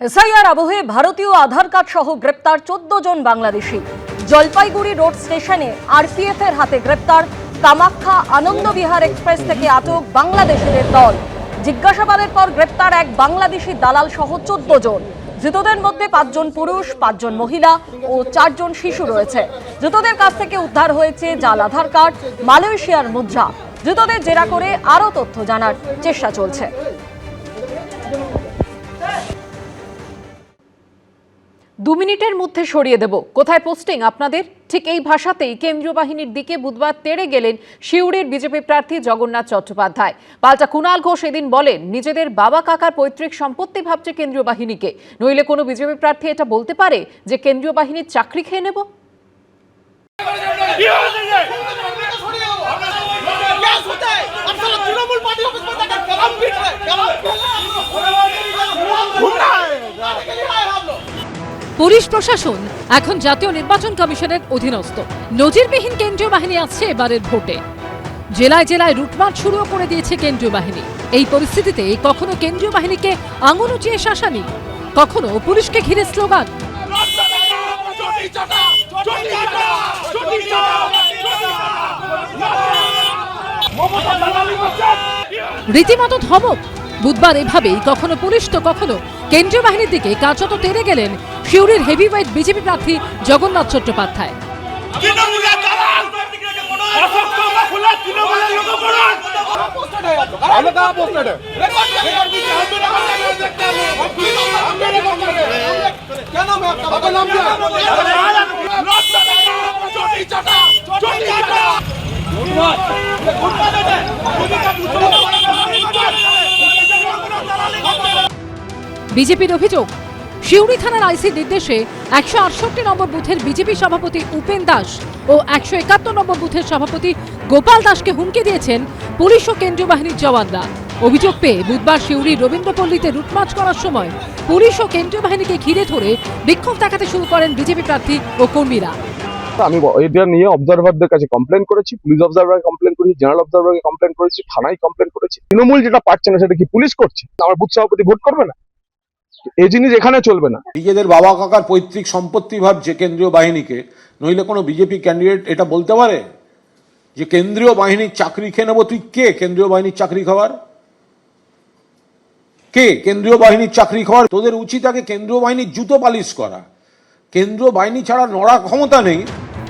SIR আবহে ভারতীয় আধার card সহ গ্রেপ্তার 14 জন বাংলাদেশি। জলপাইগুড়ি রোড স্টেশনে আরপিএফ এর হাতে গ্রেপ্তার কামাখ্যা আনন্দবিহার এক্সপ্রেস থেকে আটক বাংলাদেশের দল। জিজ্ঞাসাবাদের পর গ্রেপ্তার এক বাংলাদেশি দালাল সহ 14 জন। ধৃতদের মধ্যে 5 জন পুরুষ, 5 জন মহিলা ও 4 জন শিশু রয়েছে। ধৃতদের কাছ থেকে উদ্ধার হয়েছে জাল আধার কার্ড, মালয়েশিয়ার মুদ্রা। ধৃতদের জেরা করে আরও তথ্য জানার চেষ্টা চলছে। দু মিনিটের মধ্যে সরিয়ে দেব। কোথায় পোস্টিং আপনাদের? ঠিক এই ভাষাতেই কেন্দ্রীয় বাহিনীর দিকে বুধবার তেড়ে গেলেন সিউড়ির বিজেপি প্রার্থী জগন্নাথ চট্টোপাধ্যায়। পাল্টা কুণাল ঘোষ এদিন বলেন, নিজেদের বাবা কাকার পৈতৃক সম্পত্তি ভাবছে কেন্দ্রীয় বাহিনীকে, নইলে কোনো বিজেপি প্রার্থী এটা বলতে পারে যে কেন্দ্রীয় বাহিনীর চাকরি খেয়ে নেব? পুলিশ প্রশাসন এখন জাতীয় নির্বাচন কমিশনের অধীনস্থ। নজিরবিহীন কেন্দ্রীয় বাহিনী আসছে এবারের ভোটে। জেলায় জেলায় রুটমার্চ শুরু করে দিয়েছে কেন্দ্রীয় বাহিনী। এই পরিস্থিতিতে কখনো কেন্দ্রীয় বাহিনীকে আঙুল উঁচিয়ে শাসানি, কখনো পুলিশকে ঘিরে স্লোগান। রীতিমতো ধমক। বুধবার এভাবেই কখনো পুলিশ তো কখনো কেন্দ্রীয় বাহিনীর দিকে কার্যত তেড়ে গেলেন সিউড়ির হেভিওয়েট বিজেপি প্রার্থী জগন্নাথ চট্টোপাধ্যায়। বিজেপির অভিযোগ, সিউড়ি থানার আইসির নির্দেশে 168 নম্বর বুথের বিজেপি সভাপতি উপেন দাস ও 171 নম্বর বুথের সভাপতি গোপাল দাসকে হুমকি দিয়েছেন পুলিশ ও কেন্দ্রীয় বাহিনীর জওয়ানরা। অভিযোগ পেয়ে বুধবার সিউড়ির রবীন্দ্রপল্লীতে রুটমার্চ করার সময় পুলিশ ও কেন্দ্রীয় বাহিনীকে ঘিরে ধরে বিক্ষোভ দেখাতে শুরু করেন বিজেপি প্রার্থী ও কর্মীরা। আমি এটা নিয়ে অবজারভারদের কাছে কমপ্লেন করেছি, পুলিশ অবজারভারকে কমপ্লেন করেছি, জেনারেল অবজারভারকে কমপ্লেন করেছি, থানায় কমপ্লেন করেছি। তৃণমূল যেটা পারছে না সেটা কি পুলিশ করছে? আমার বুথ সভাপতি ভোট করবে না? এই জিনিস এখানে চলবে না। নিজেদের বাবা কাকার পৈতৃক সম্পত্তি ভাবছে কেন্দ্রীয় বাহিনীকে, নইলে কোনো বিজেপি ক্যান্ডিডেট এটা বলতে পারে যে কেন্দ্রীয় বাহিনীর চাকরি খেয়ে নেবো? তুই কে কেন্দ্রীয় বাহিনীর চাকরি খাওয়ার? কে কেন্দ্রীয় বাহিনীর চাকরি খাওয়ার? তোদের উচিত আগে কেন্দ্রীয় বাহিনীর জুতো পালিশ করা। কেন্দ্রীয় বাহিনী ছাড়া নড়া ক্ষমতা নেই।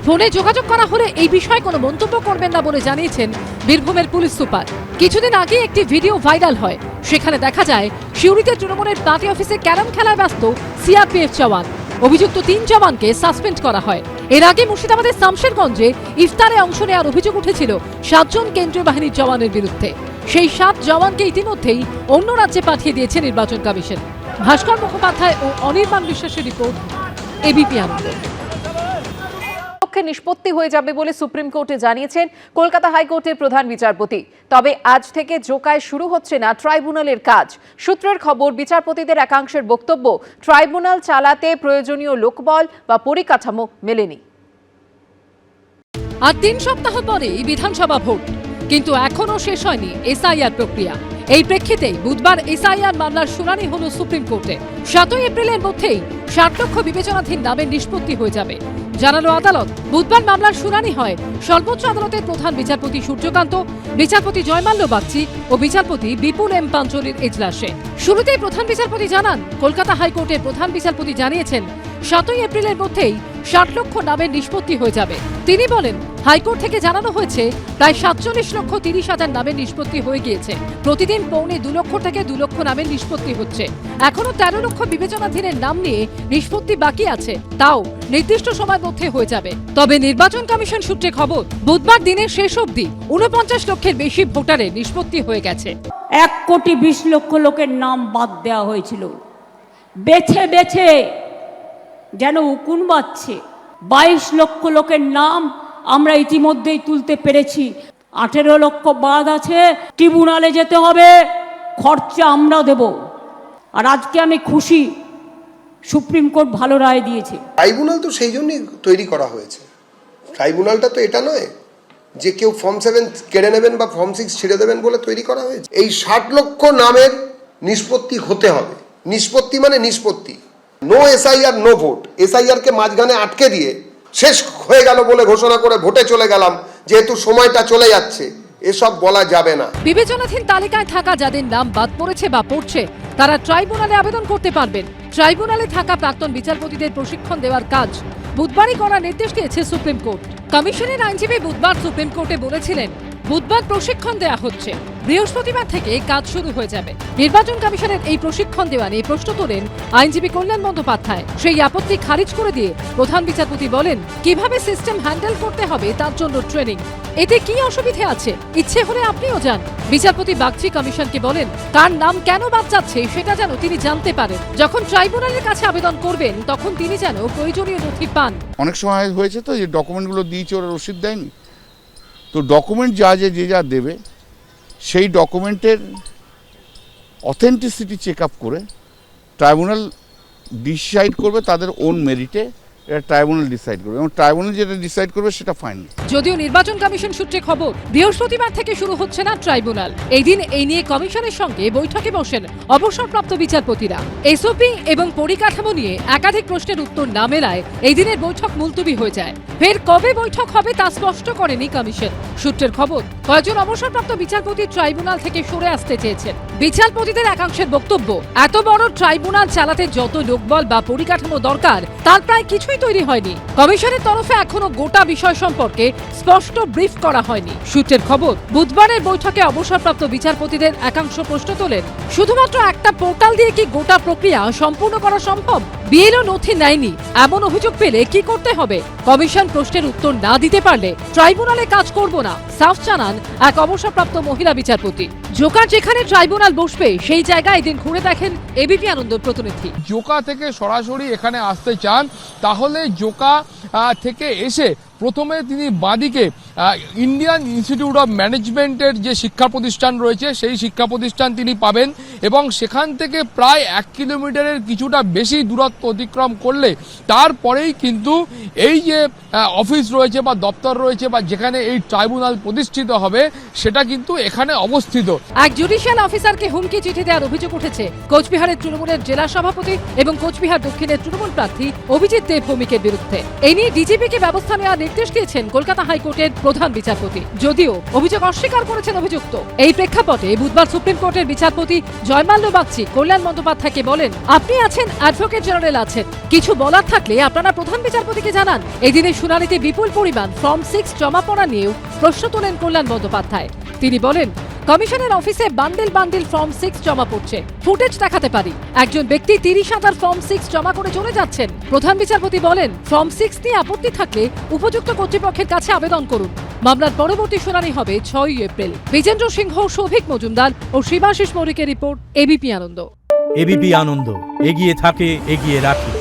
ফোনে যোগাযোগ করা হলে এই বিষয়ে কোনো মন্তব্য করবেন না বলে জানিয়েছেন বীরভূমের পুলিশ সুপার। কিছুদিন আগে একটি ভিডিও ভাইরাল হয়। সেখানে দেখা যায় সিউড়িতে তৃণমূলের পার্টি অফিসে ক্যারাম খেলায় ব্যস্ত সিআরপিএফ জওয়ান। অভিযুক্ত 3 জওয়ানকে সাসপেন্ড করা হয়। এর আগে মুর্শিদাবাদের শামশেরগঞ্জে ইফতারে অংশ নেওয়ার অভিযোগ উঠেছিল 7 জন কেন্দ্রীয় বাহিনীর জওয়ানের বিরুদ্ধে। সেই 7 জওয়ানকে ইতিমধ্যেই অন্য রাজ্যে পাঠিয়ে দিয়েছে নির্বাচন কমিশন। ভাস্কর মুখোপাধ্যায় ও অনির্বাণ বিশ্বাসের রিপোর্ট, এবিপি আনন্দ। নিষ্পত্তি হয়ে যাবে বলে সুপ্রিম কোর্টে জানিয়েছেন কলকাতা হাইকোর্টের প্রধান বিচারপতি। তবে আজ থেকে জোকায় শুরু হচ্ছে না ট্রাইব্যুনালের কাজ। সূত্রের খবর, বিচারপতিদের একাংশের বক্তব্য, ট্রাইব্যুনাল চালাতে প্রয়োজনীয় লোকবল বা পরিকাঠামো মেলেনি। আর 3 সপ্তাহ পরেই বিধানসভা ভোট, কিন্তু এখনো শেষ হয়নি এসআইআর প্রক্রিয়া। এই প্রেক্ষিতেই বুধবার এসআইআর মামলার শুনানি হলো সুপ্রিম কোর্টে। 7 এপ্রিলের মধ্যেই 60 লক্ষ বিবেচনাধীন নামের নিষ্পত্তি হয়ে যাবে, জানালো আদালত। বুধবার মামলার শুনানি হয় সর্বোচ্চ আদালতের প্রধান বিচারপতি সূর্যকান্ত, বিচারপতি জয়মাল্য বাগচি ও বিচারপতি বিপুল এম পাঞ্চলির এজলাসে। শুরুতেই প্রধান বিচারপতি জানান, কলকাতা হাইকোর্টের প্রধান বিচারপতি জানিয়েছেন 7 এপ্রিলের মধ্যেই 60 লক্ষ নামের নিষ্পত্তি হয়ে যাবে। তিনি বলেন, হাইকোর্ট থেকে জানানো হয়েছে প্রায় 47 লক্ষ 30 হাজার নামের নিষ্পত্তি হয়ে গিয়েছে। প্রতিদিন পৌনে 2 লক্ষ থেকে 2 লক্ষ নামের নিষ্পত্তি হচ্ছে। এখনো 13 লক্ষ বিবেচনাধীনের নাম নিয়ে নিষ্পত্তি বাকি আছে, তাও নির্দিষ্ট সময়ের মধ্যে হয়ে যাবে। তবে নির্বাচন কমিশন সূত্রে খবর, বুধবার দিনের শেষ অবধি 49 লক্ষের বেশি ভোটারের নিষ্পত্তি হয়ে গেছে। 1 কোটি 20 লক্ষ লোকের নাম বাদ দেওয়া হয়েছিল, বেছে বেছে যেন উকুন বাজছে। 22 লক্ষ লোকের নাম আমরা ইতিমধ্যেই তুলতে পেরেছি। 18 লক্ষ বাদ আছে, ট্রিব্যুনালে যেতে হবে, খরচা আমরা দেব। আর আজকে আমি খুশি, সুপ্রিম কোর্ট ভালো রায় দিয়েছে। ট্রাইব্যুনাল তো সেই জন্যই তৈরি করা হয়েছে। ট্রাইব্যুনালটা তো এটা নয় যে কেউ ফর্ম 7 কেড়ে নেবেন বা ফর্ম 6 ছেড়ে দেবেন বলে তৈরি করা হয়েছে। এই 60 লক্ষ নামের নিষ্পত্তি হতে হবে। নিষ্পত্তি মানে নিষ্পত্তি, নো এসআইআর নো ভোট। এসআইআরকে মাঝখানে আটকে দিয়ে শেষ হয়ে গেল বলে ঘোষণা করে ভোটে চলে গেলাম, যেহেতু সময়টা চলে যাচ্ছে, এসব বলা যাবে না। বিবেচনাধীন তালিকায় থাকা যাদের নাম বাদ পড়েছে বা পড়ছে তারা ট্রাইব্যুনালে আবেদন করতে পারবেন। ট্রাইব্যুনালে থাকা প্রাক্তন বিচারপতিদের প্রশিক্ষণ দেওয়ার কাজ বুধবারই করার নির্দেশ দিয়েছে সুপ্রিম কোর্ট। কমিশনের আইনজীবী বুধবার সুপ্রিম কোর্টে বলেছিলেন, বুধবার প্রশিক্ষণ দেওয়া হচ্ছে, বৃহস্পতিবার থেকে কাজ শুরু হয়ে যাবে। নির্বাচন কমিশনের এই প্রশিক্ষণ দেওয়া নিয়ে প্রশ্ন তোলেন আইনজীবী কল্যাণ বন্দ্যোপাধ্যায়। সেই আপত্তি খারিজ করে দিয়ে প্রধান বিচারপতি বলেন, কিভাবে সিস্টেম হ্যান্ডেল করতে হবে তার জন্য ট্রেনিং। এতে কি অসুবিধে আছে? ইচ্ছে হলে আপনিও যান। বিচারপতি বাগচি কমিশনকে বলেন, কার নাম কেন বাদ যাচ্ছে সেটা যেন তিনি জানতে পারেন। যখন ট্রাইব্যুনালের কাছে আবেদন করবেন তখন তিনি যেন প্রয়োজনীয় নথি পান। অনেক সময় হয়েছে তো যে ডকুমেন্টগুলো দিয়েছে ওরা রসিদ দেয়নি, তো ডকুমেন্ট যে যা দেবে সেই ডকুমেন্টের অথেন্টিসিটি চেক আপ করে ট্রাইব্যুনাল ডিসাইড করবে তাদের ওন মেরিটে। এটা ট্রাইব্যুনাল ডিসাইড করবে এবং ট্রাইব্যুনাল যেটা ডিসাইড করবে সেটা ফাইনাল। যদিও নির্বাচন কমিশন সূত্রে খবর, বৃহস্পতিবার থেকে শুরু হচ্ছে না ট্রাইব্যুনাল। এই দিন এই নিয়ে কমিশনের সঙ্গে বৈঠকে বসেন অবসরপ্রাপ্ত বিচারপতিরা। এসওপি এবং পরিকাঠামো নিয়ে একাধিক প্রশ্নের উত্তর না মেলায় এই দিনের বৈঠক মুলতবি হয়ে যায়। ফের কবে বৈঠক হবে তা স্পষ্ট করেনি কমিশন। সূত্রের খবর, কয়েকজন অবসরপ্রাপ্ত বিচারপতি ট্রাইব্যুনাল থেকে সরে আসতে চেয়েছেন। বিচারপতিদের একাংশের বক্তব্য, এত বড় ট্রাইব্যুনাল চালাতে যত লোকবল বা পরিকাঠামো দরকার তার প্রায় কিছুই তৈরি হয়নি। কমিশনের তরফে এখনো গোটা বিষয় সম্পর্কে স্পষ্ট ব্রিফ করা হয়নি। সূত্রের খবর, বুধবারের বৈঠকে অবসরপ্রাপ্ত বিচারপতিদের একাংশ প্রশ্ন তোলেন, শুধুমাত্র একটা পোর্টাল দিয়ে কি গোটা প্রক্রিয়া সম্পূর্ণ করা সম্ভব? বিএলও নথি নেয়নি এমন অভিযোগ পেলে কি করতে হবে? কমিশন প্রশ্নের উত্তর না দিতে পারলে ট্রাইব্যুনালে কাজ করব না, সাফ জানান এক অবসরপ্রাপ্ত মহিলা বিচারপতি। জোকার যেখানে ট্রাইব্যুনাল বসবে সেই জায়গায় এদিন ঘুরে দেখেন এবিপি আনন্দর প্রতিনিধি। জোকা থেকে সরাসরি এখানে আসতে চান তাহলে জোকা থেকে এসে প্রথমে তিনি বাঁদিকে ইন্ডিয়ান ইনস্টিটিউট অফ ম্যানেজমেন্টের যে শিক্ষা প্রতিষ্ঠান রয়েছে সেই শিক্ষা প্রতিষ্ঠান তিনি পাবেন এবং সেখান থেকে প্রায় 1 কিলোমিটারের কিছুটা বেশি দূরত্ব অতিক্রম করলে তারপরেই কিন্তু এই যে অফিস রয়েছে বা দপ্তর রয়েছে বা যেখানে এই ট্রাইব্যুনাল প্রতিষ্ঠিত হবে সেটা কিন্তু এখানে অবস্থিত। এক জুডিশিয়াল অফিসারকে হুমকি চিঠি দেওয়ার অভিযোগ উঠেছে কোচবিহারের তৃণমূলের জেলা সভাপতি এবং কোচবিহার দক্ষিণের তৃণমূল প্রার্থী অভিজিৎ দেব ভৌমিকের বিরুদ্ধে। এই নিয়ে ডিজিপিকে ব্যবস্থা নেওয়ার নির্দেশ দিয়েছেন কলকাতা হাইকোর্টের প্রধান বিচারপতি, যদিও অভিযোগ অস্বীকার করেছেন অভিযুক্ত। এই প্রেক্ষাপটে বুধবার সুপ্রিম কোর্টের বিচারপতি জয়মাল্য বাগচি কল্যাণ বন্দ্যোপাধ্যায়কে বলেন, আপনি আছেন, অ্যাডভোকেট জেনারেল আছেন, কিছু বলার থাকলে আপনারা প্রধান বিচারপতিকে জানান। এদিনের শুনানিতে বিপুল পরিমাণ ফর্ম 6 জমা পড়া নিয়েও প্রশ্ন তোলেন কল্যাণ বন্দ্যোপাধ্যায়। তিনি বলেন, কমিশনের অফিসে বান্ডিল বান্ডিল ফর্ম 6 জমা পড়ছে, ফুটেজ দেখাতে পারি। একজন ব্যক্তি 30,000 ফর্ম 6 জমা করে চলে যাচ্ছেন। প্রধান বিচারপতি বলেন, ফর্ম 6 নিয়ে আপত্তি থাকলে উপযুক্ত কর্তৃপক্ষের কাছে আবেদন করুন। মামলার পরবর্তী শুনানি হবে 6 এপ্রিল। বিজেন্দ্র সিংহ, সৌভিক মজুমদার ও শিবাশিস মৌরিকের রিপোর্ট, এবিপি আনন্দ। এবিপি আনন্দ, এগিয়ে থাকে, এগিয়ে রাখে।